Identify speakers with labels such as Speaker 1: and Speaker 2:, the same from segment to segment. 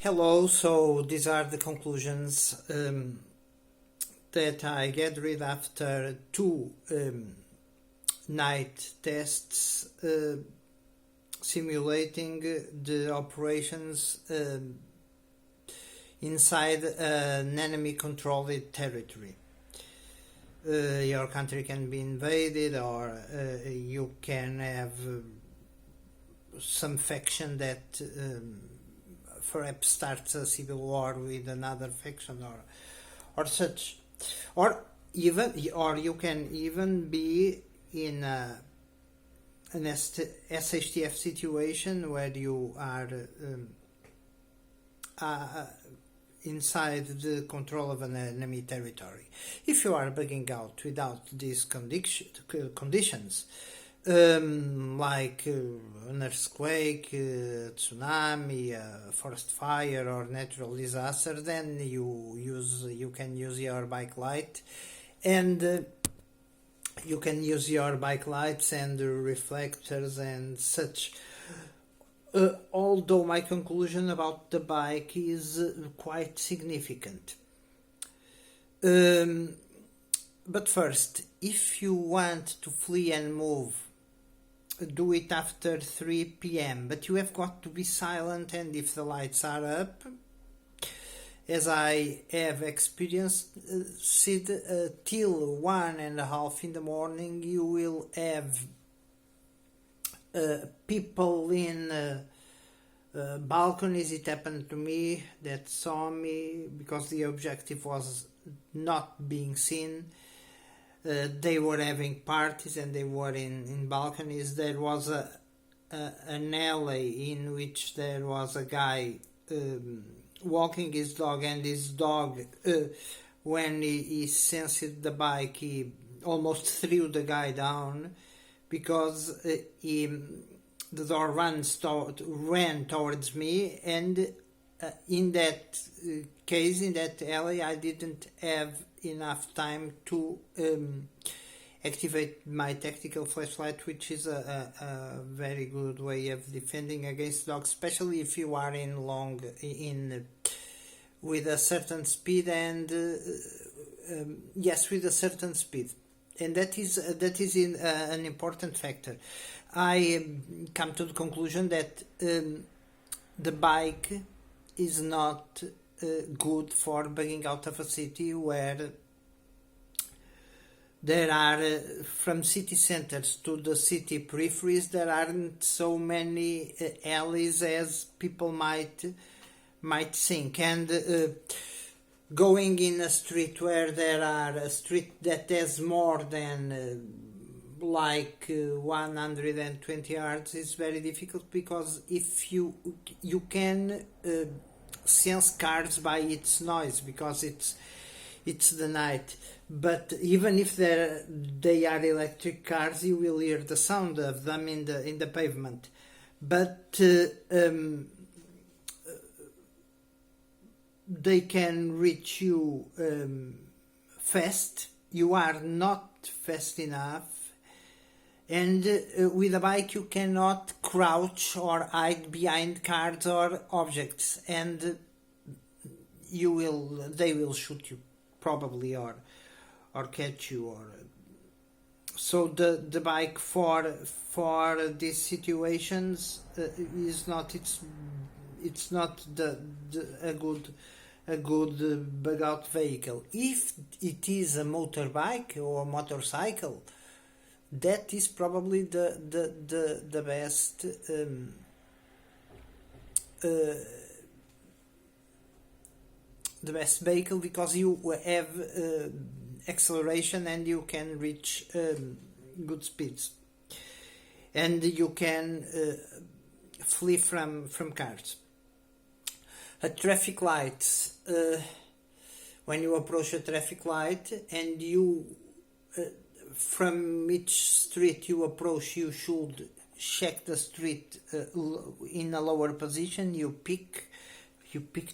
Speaker 1: Hello, so these are the conclusions that I gathered after two night tests simulating the operations inside an enemy controlled territory. Your country can be invaded, or you can have some faction that perhaps starts a civil war with another faction, or such, or you can even be in an SHTF situation where you are inside the control of an enemy territory. If you are bugging out without these conditions, like an earthquake, tsunami, forest fire, or natural disaster, then you can use your bike light, and you can use your bike lights and reflectors and such. Although my conclusion about the bike is quite significant. But first, if you want to flee and move, do it after 3 p.m. But you have got to be silent, and if the lights are up, as I have experienced, till 1:30 in the morning, you will have people in balconies. It happened to me, that saw me because the objective was not being seen. They were having parties and they were in balconies. There was an alley in which there was a guy walking his dog, and his dog, when he sensed the bike, he almost threw the guy down because the door ran towards me, and in that case, in that alley, I didn't have enough time to activate my tactical flashlight, which is a very good way of defending against dogs, especially if you are with a certain speed, and with a certain speed, and that is an important factor. I come to the conclusion that the bike is not good for bugging out of a city where there are, from city centers to the city peripheries, there aren't so many alleys as people might think, and going in a street where a street that has more than 120 yards is very difficult, because if you can sense cars by its noise, because it's the night. But even if they are electric cars, you will hear the sound of them in the pavement. But they can reach you fast. You are not fast enough. And with a bike you cannot crouch or hide behind cars or objects, and they will shoot you probably, or catch you, so the bike for these situations is not it's not a good bug out vehicle. If it is a motorbike or a motorcycle, that is probably the best the best vehicle, because you have acceleration and you can reach good speeds, and you can flee from cars. At traffic lights, when you approach a traffic light and you from each street you approach, you should check the street in a lower position. You pick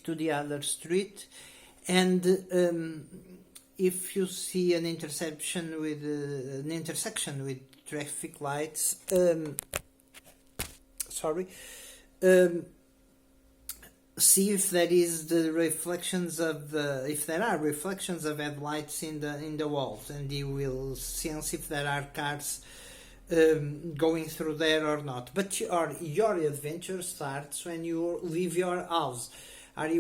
Speaker 1: to the other street, and if you see an intersection with traffic lights, see if there is the reflections of if there are reflections of headlights in the walls, and you will sense if there are cars going through there or not. But your adventure starts when you leave your house.